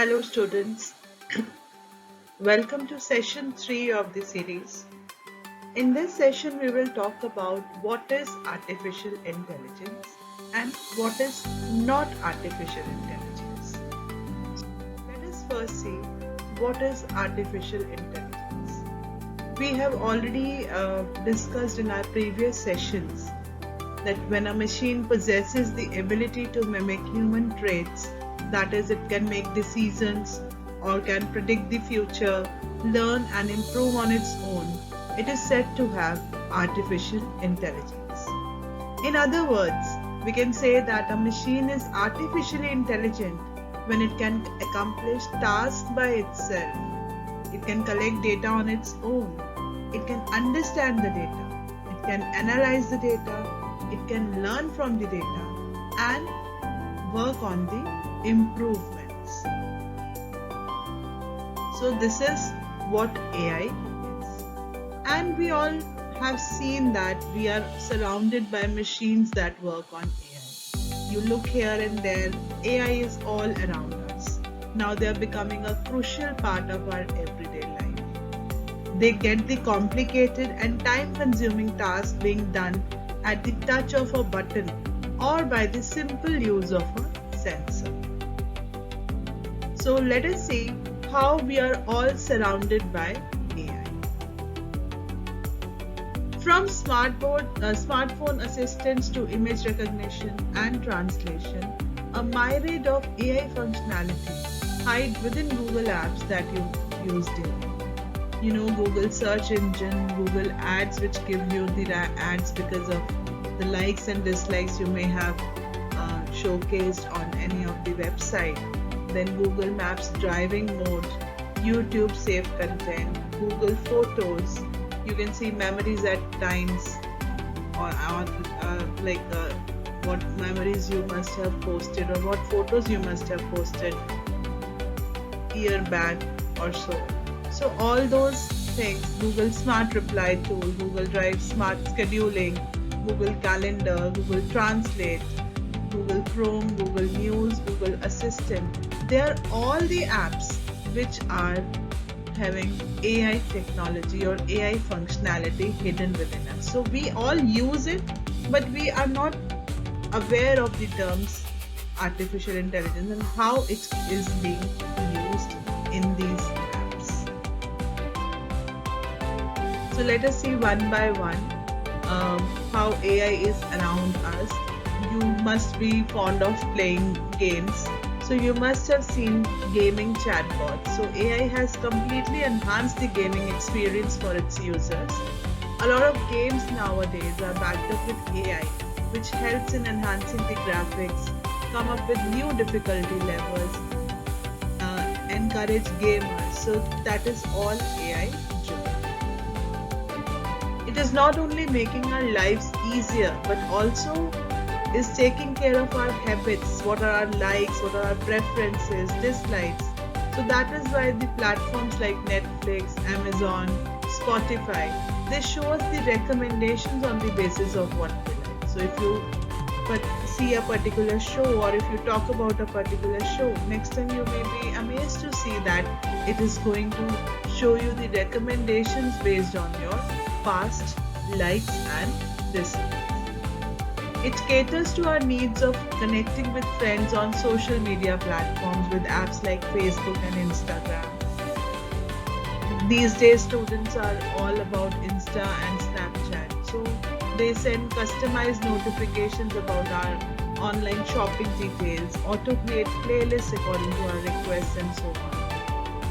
Hello, students. Welcome to session 3 of the series. In this session, we will talk about what is artificial intelligence and what is not artificial intelligence. Let us first see what is artificial intelligence. We have already discussed in our previous sessions that when a machine possesses the ability to mimic human traits, that is, it can make decisions or can predict the future, learn and improve on its own, it is said to have artificial intelligence. In other words, we can say that a machine is artificially intelligent when it can accomplish tasks by itself. It can collect data on its own. It can understand the data. It can analyze the data. It can learn from the data and work on the improvements. So this is what AI is. And we all have seen that we are surrounded by machines that work on AI. You look here and there, AI is all around us. Now they are becoming a crucial part of our everyday life. They get the complicated and time-consuming tasks being done at the touch of a button or by the simple use of a sensor. So let us see how we are all surrounded by AI. From smartphone assistants to image recognition and translation, a myriad of AI functionality hide within Google apps that you use daily. You know, Google search engine, Google ads, which give you the ads because of the likes and dislikes you may have showcased on any of the website. Then Google Maps driving mode, YouTube save content, Google Photos. You can see memories at times, or what memories you must have posted or what photos you must have posted year back or so. So all those things, Google Smart Reply Tool, Google Drive Smart Scheduling, Google Calendar, Google Translate, Google Chrome, Google News, Google Assistant, they are all the apps which are having AI technology or AI functionality hidden within us. So we all use it, but we are not aware of the terms artificial intelligence and how it is being used in these apps. So let us see one by one how AI is around us. You must be fond of playing games. So you must have seen gaming chatbots. So AI has completely enhanced the gaming experience for its users. A lot of games nowadays are backed up with AI, which helps in enhancing the graphics, come up with new difficulty levels, encourage gamers. So that is all AI driven. It is not only making our lives easier, but also is taking care of our habits, what are our likes, what are our preferences, dislikes. So that is why the platforms like Netflix, Amazon, Spotify, they show us the recommendations on the basis of what we like. So if you see a particular show or if you talk about a particular show, next time you may be amazed to see that it is going to show you the recommendations based on your past likes and dislikes. It caters to our needs of connecting with friends on social media platforms with apps like Facebook and Instagram. These days, students are all about Insta and Snapchat. So they send customized notifications about our online shopping details, auto-create playlists according to our requests and so on.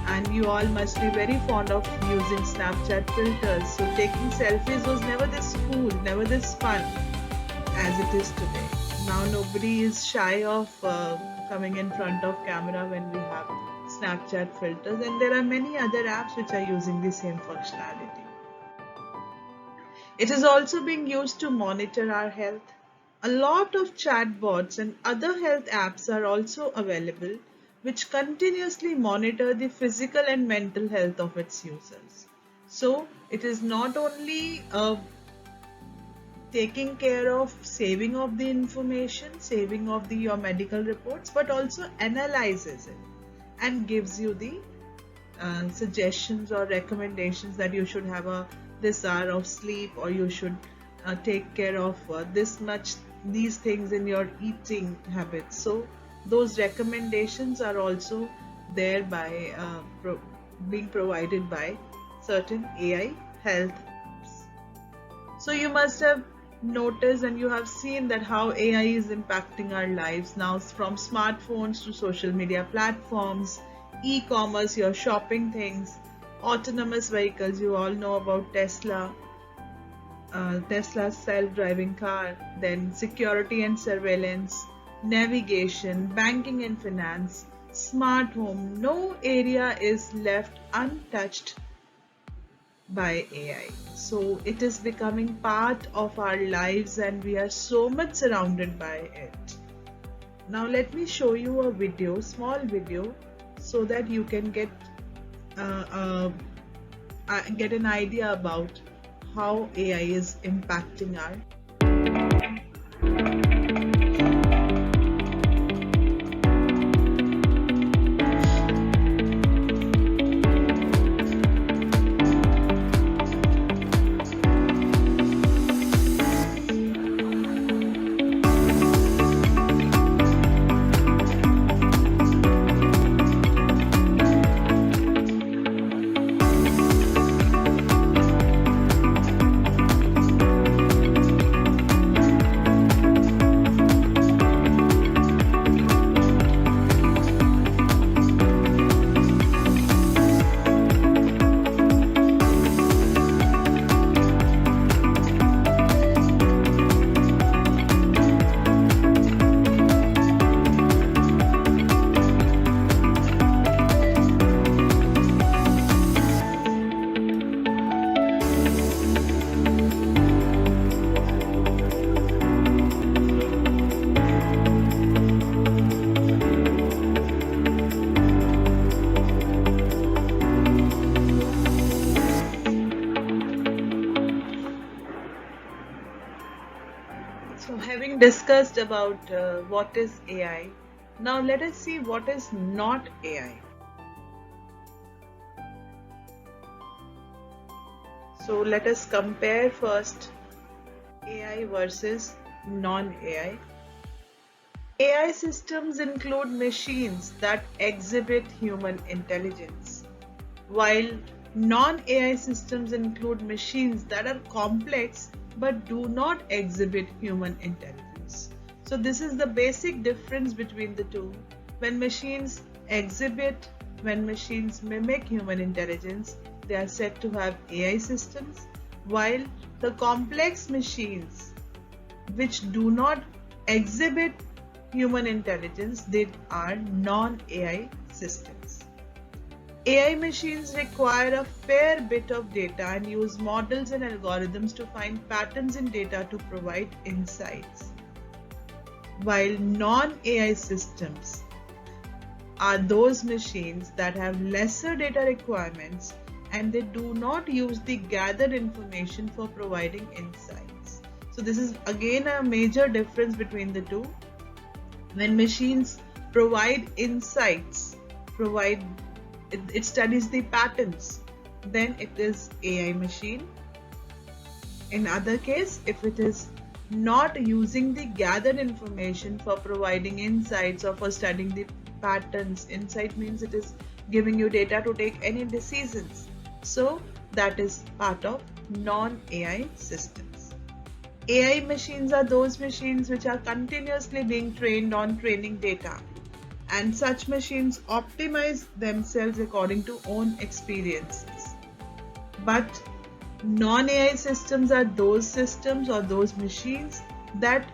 And you all must be very fond of using Snapchat filters. So taking selfies was never this cool, never this fun as it is today. Now nobody is shy of coming in front of camera when we have Snapchat filters, and there are many other apps which are using the same functionality. It is also being used to monitor our health. A lot of chatbots and other health apps are also available which continuously monitor the physical and mental health of its users. So it is not only taking care of saving of the information, saving of your medical reports, but also analyzes it. and gives you the suggestions or recommendations that you should have this hour of sleep, or you should take care of these things in your eating habits. So those recommendations are also there by being provided by certain AI health apps. So you must have noticed and you have seen that how AI is impacting our lives now, from smartphones to social media platforms, e-commerce, your shopping things, autonomous vehicles. You all know about Tesla's self-driving car, then security and surveillance, navigation, banking and finance, smart home. No area is left untouched by AI. So it is becoming part of our lives and we are so much surrounded by it. Now let me show you a video, small video, so that you can get an idea about how AI is impacting our. So having discussed about what is AI, now let us see what is not AI. So let us compare first AI versus non-AI. AI systems include machines that exhibit human intelligence, while non-AI systems include machines that are complex but do not exhibit human intelligence. So this is the basic difference between the two. When machines mimic human intelligence, they are said to have AI systems, while the complex machines which do not exhibit human intelligence, they are non-AI systems. AI machines require a fair bit of data and use models and algorithms to find patterns in data to provide insights. While non-AI systems are those machines that have lesser data requirements and they do not use the gathered information for providing insights. So this is again a major difference between the two. When machines provide insights, it studies the patterns, then it is AI machine. In other case, if it is not using the gathered information for providing insights or for studying the patterns, insight means it is giving you data to take any decisions. So that is part of non-AI systems. AI machines are those machines which are continuously being trained on training data, and such machines optimize themselves according to own experiences. But non-AI systems are those systems or those machines that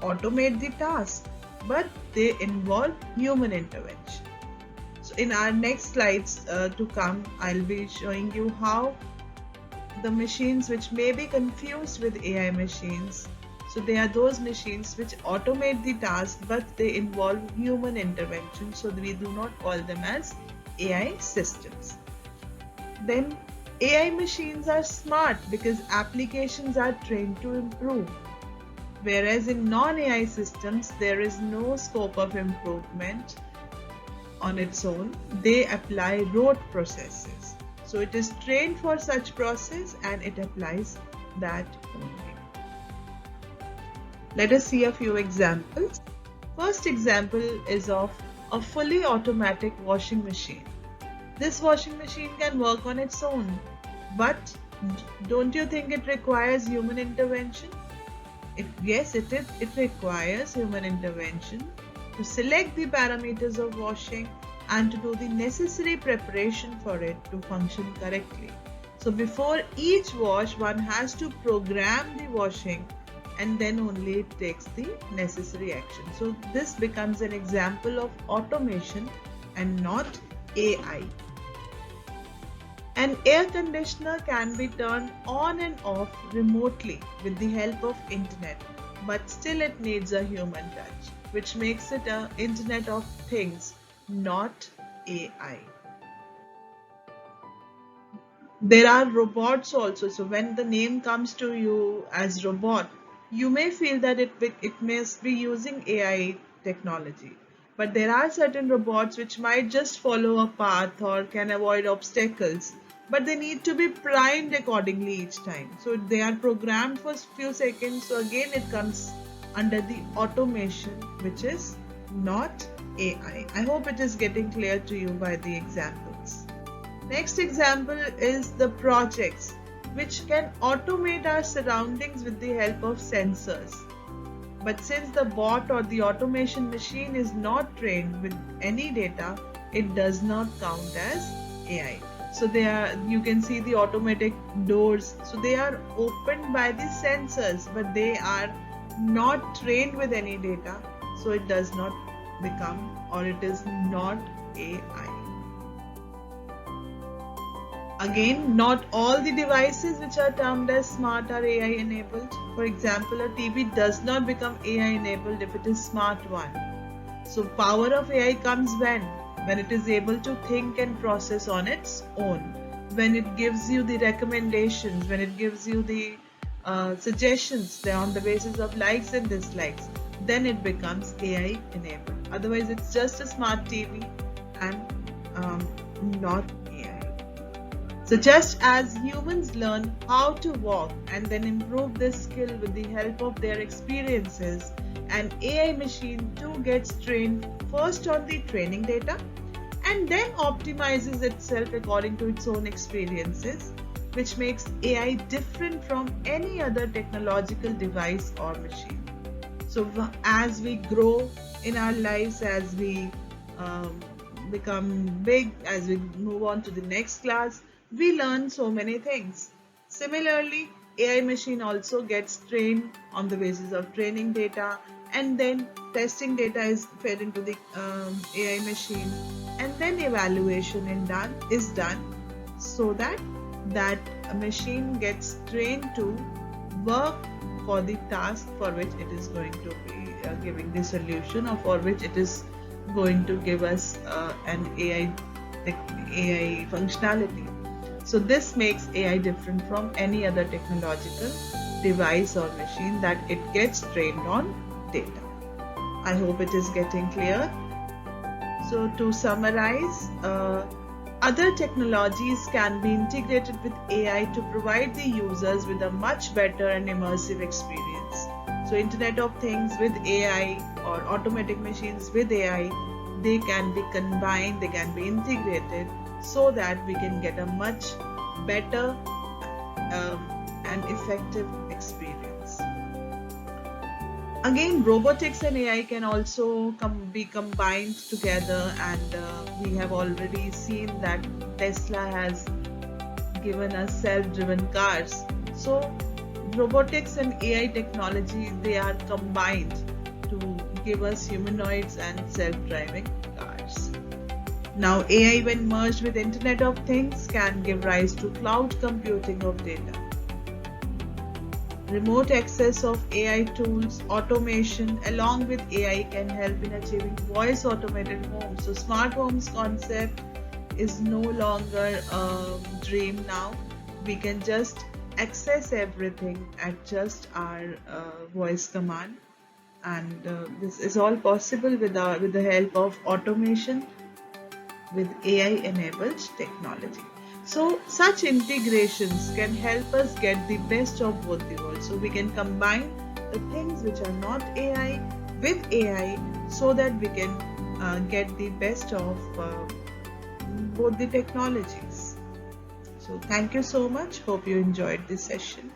automate the task, but they involve human intervention. So in our next slides to come, I'll be showing you how the machines which may be confused with AI machines. So they are those machines which automate the task, but they involve human intervention. So we do not call them as AI systems. Then AI machines are smart because applications are trained to improve. Whereas in non-AI systems, there is no scope of improvement. on its own. They apply rote processes. So it is trained for such process and it applies that only. Let us see a few examples. First example is of a fully automatic washing machine. This washing machine can work on its own, but don't you think it requires human intervention? Yes, it requires human intervention to select the parameters of washing and to do the necessary preparation for it to function correctly. So before each wash, one has to program the washing and then only it takes the necessary action. So this becomes an example of automation and not AI. An air conditioner can be turned on and off remotely with the help of internet, but still it needs a human touch, which makes it an Internet of Things, not AI. There are robots also. So when the name comes to you as robot, you may feel that it must be using AI technology. But there are certain robots which might just follow a path or can avoid obstacles, but they need to be primed accordingly each time. So they are programmed for few seconds. So again, it comes under the automation, which is not AI. I hope it is getting clear to you by the examples. Next example is the projects, which can automate our surroundings with the help of sensors. But since the bot or the automation machine is not trained with any data, it does not count as AI. So you can see the automatic doors. So they are opened by the sensors, but they are not trained with any data. So it does not become, or it is not AI. Again, not all the devices which are termed as smart are AI enabled. For example, a TV does not become AI enabled if it is smart one. So power of AI comes when it is able to think and process on its own, when it gives you the recommendations, when it gives you the suggestions on the basis of likes and dislikes, then it becomes AI enabled. Otherwise, it's just a smart TV and not AI. So just as humans learn how to walk and then improve this skill with the help of their experiences, an AI machine too gets trained first on the training data and then optimizes itself according to its own experiences, which makes AI different from any other technological device or machine. So as we grow in our lives, as we become big, as we move on to the next class, we learn so many things. Similarly, AI machine also gets trained on the basis of training data, and then testing data is fed into the AI machine, and then evaluation is done so that machine gets trained to work for the task for which it is going to be giving the solution, or for which it is going to give us an AI functionality. So this makes AI different from any other technological device or machine, that it gets trained on data. I hope it is getting clear. So to summarize, other technologies can be integrated with AI to provide the users with a much better and immersive experience. So Internet of Things with AI or automatic machines with AI, they can be combined, they can be integrated so that we can get a much better and effective experience. Again, robotics and AI can also be combined together, and we have already seen that Tesla has given us self-driven cars. So robotics and AI technology, they are combined to give us humanoids and self-driving cars. Now AI, when merged with Internet of Things, can give rise to cloud computing of data. Remote access of AI tools, automation along with AI can help in achieving voice automated homes. So smart homes concept is no longer a dream now. We can just access everything at just our voice command, and this is all possible with the help of automation with AI enabled technology. So such integrations can help us get the best of both the worlds. So we can combine the things which are not AI with AI so that we can get the best of both the technologies. So thank you so much. Hope you enjoyed this session.